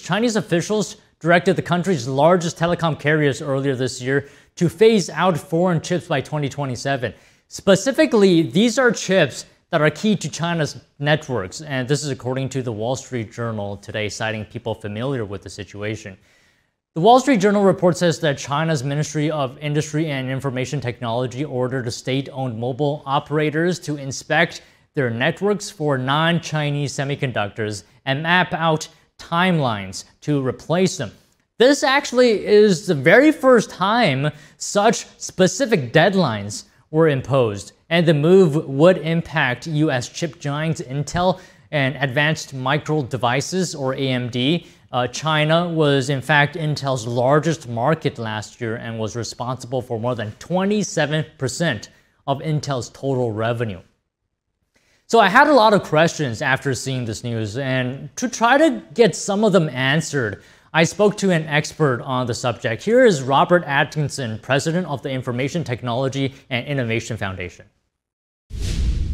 Chinese officials directed the country's largest telecom carriers earlier this year to phase out foreign chips by 2027. Specifically, these are chips that are key to China's networks, and this is according to the Wall Street Journal today, citing people familiar with the situation. The Wall Street Journal report says that China's Ministry of Industry and Information Technology ordered state-owned mobile operators to inspect their networks for non-Chinese semiconductors and map out timelines to replace them. This actually is the very first time such specific deadlines were imposed, and the move would impact U.S. chip giants Intel and Advanced Micro Devices, or AMD. China was in fact Intel's largest market last year and was responsible for more than 27% of Intel's total revenue. So I had a lot of questions after seeing this news, and to try to get some of them answered, I spoke to an expert on the subject. Here is Robert's Atkinson, president of the Information Technology and Innovation Foundation.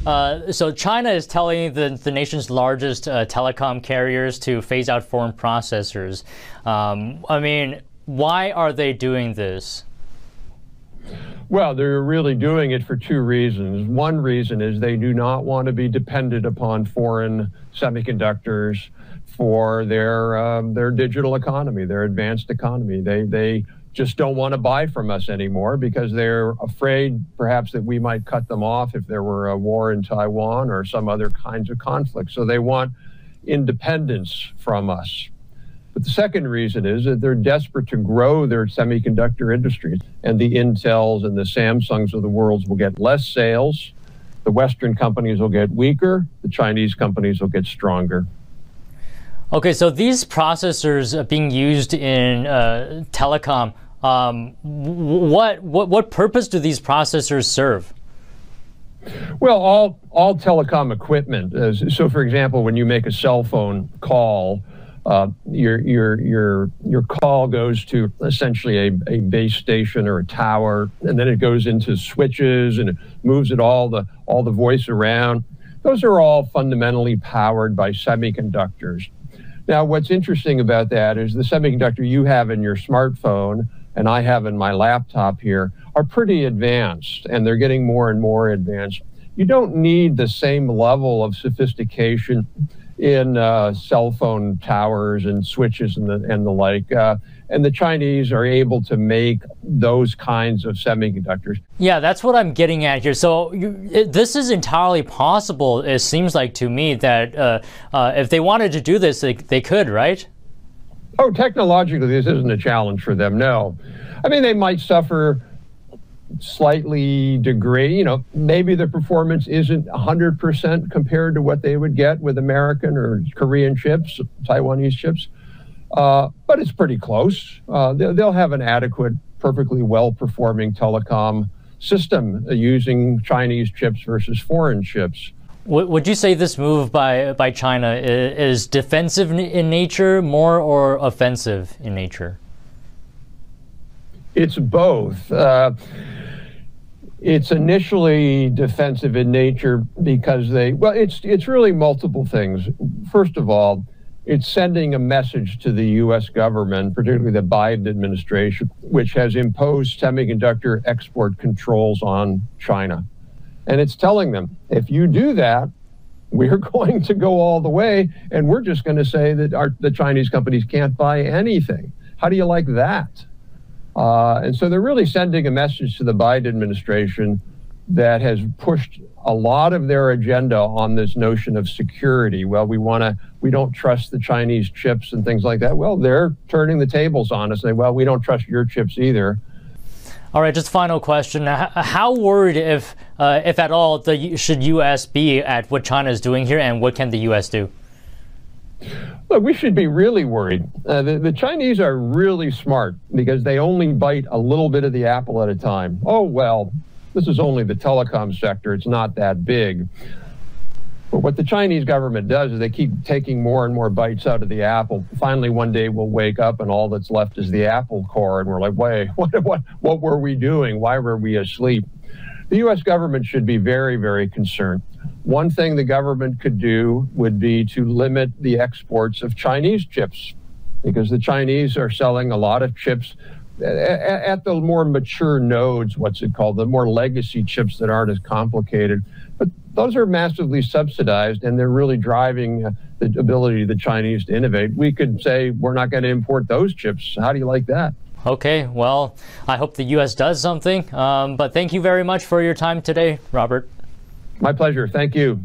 So China is telling the nation's largest telecom carriers to phase out foreign processors. I mean, why are they doing this? Well, they're really doing it for two reasons. One reason is they do not want to be dependent upon foreign semiconductors for their digital economy, their advanced economy. They just don't want to buy from us anymore because they're afraid perhaps that we might cut them off if there were a war in Taiwan or some other kinds of conflict. So they want independence from us. But the second reason is that they're desperate to grow their semiconductor industries, and the Intels and the Samsungs of the world will get less sales, the Western companies will get weaker, the Chinese companies will get stronger. Okay, so these processors being used in telecom, what purpose do these processors serve? Well, all telecom equipment. So, for example, when you make a cell phone call, your call goes to essentially a base station or a tower, and then it goes into switches and it moves all the voice around. Those are all fundamentally powered by semiconductors. Now, what's interesting about that is the semiconductor you have in your smartphone and I have in my laptop here are pretty advanced, and they're getting more and more advanced. You don't need the same level of sophistication in cell phone towers and switches and the like. And the Chinese are able to make those kinds of semiconductors. Yeah, that's what I'm getting at here. So this is entirely possible, it seems like to me, that if they wanted to do this, they could, right? Oh, technologically, this isn't a challenge for them, no. I mean, they might suffer slightly degrade, maybe the performance isn't 100% compared to what they would get with American or Korean chips, Taiwanese chips. But it's pretty close. They'll have an adequate, perfectly well-performing telecom system using Chinese chips versus foreign chips. Would you say this move by China is defensive in nature, more, or offensive in nature? It's both. It's initially defensive in nature because it's really multiple things. First of all, it's sending a message to the U.S. government, particularly the Biden administration, which has imposed semiconductor export controls on China. And it's telling them, if you do that, we're going to go all the way, and we're just going to say that the Chinese companies can't buy anything. How do you like that? And so they're really sending a message to the Biden administration that has pushed a lot of their agenda on this notion of security. Well, we don't trust the Chinese chips and things like that. Well, they're turning the tables on us, saying, well, we don't trust your chips either. All right, just final question. How worried, if at all, should U.S. be at what China is doing here, and what can the U.S. do? Look, we should be really worried. The Chinese are really smart because they only bite a little bit of the apple at a time. Oh, well, this is only the telecom sector. It's not that big. But what the Chinese government does is they keep taking more and more bites out of the apple. Finally, one day we'll wake up and all that's left is the apple core. And we're like, wait, what were we doing? Why were we asleep? The U.S. government should be very, very concerned. One thing the government could do would be to limit the exports of Chinese chips because the Chinese are selling a lot of chips at the more mature nodes, what's it called, the more legacy chips that aren't as complicated. But those are massively subsidized, and they're really driving the ability of the Chinese to innovate. We could say we're not going to import those chips. How do you like that? Okay, well, I hope the U.S. does something. But thank you very much for your time today, Robert. My pleasure. Thank you.